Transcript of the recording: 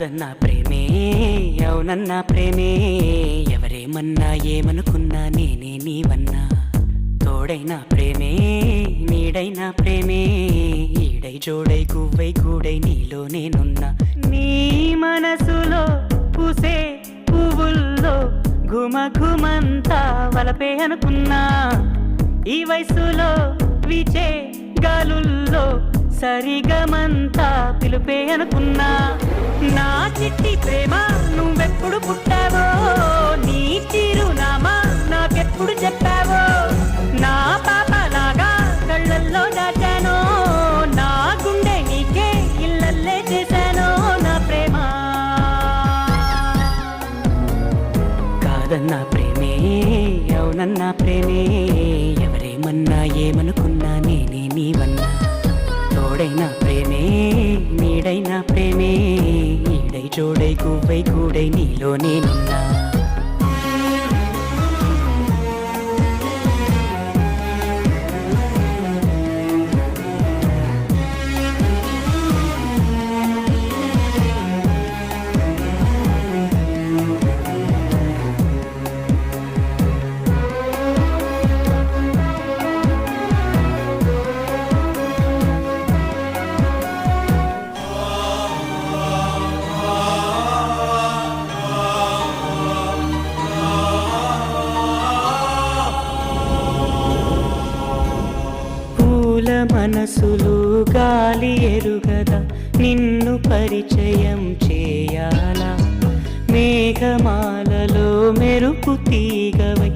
కాదన్నా ప్రేమే అవునన్నా ప్రేమే ఎవరేమన్నా ఏమనుకున్నా నేనే నీవన్నా తోడైనా ప్రేమే నీడైనా ప్రేమే ఈడై జోడై గువ్వై గూడై నీలో నేనున్నా నీ మనసులో పూసే పువ్వుల్లో ఘుమ ఘుమంతా వలపే అనుకున్నా ఈ వయసులో విచే గాలుల్లో సరిగమంతా పిలుపే అనుకున్నా నా చిట్టి ప్రేమ నువ్వెప్పుడు పుట్టావో నీ చిరునామా నాకెప్పుడు చెప్పావో నా పాపలాగా కళ్ళల్లో దాచానో నా గుండె నీకే ఇల్లల్లే చేశానో నా ప్రేమ కాదన్నా ప్రేమే అవునన్నా ప్రేమే ఎవరేమన్నా ఏమనుకున్నా నేనే నీవన్నా తోడైనా ప్రేమే నీడైనా ప్రేమే ఈడై జోడై గువ్వై గూడై నీలో నేనున్నా మనసులు గాలి ఎరుగదా నిన్ను పరిచయం చేయాలా మేఘమాలలో మెరుపు తీగవై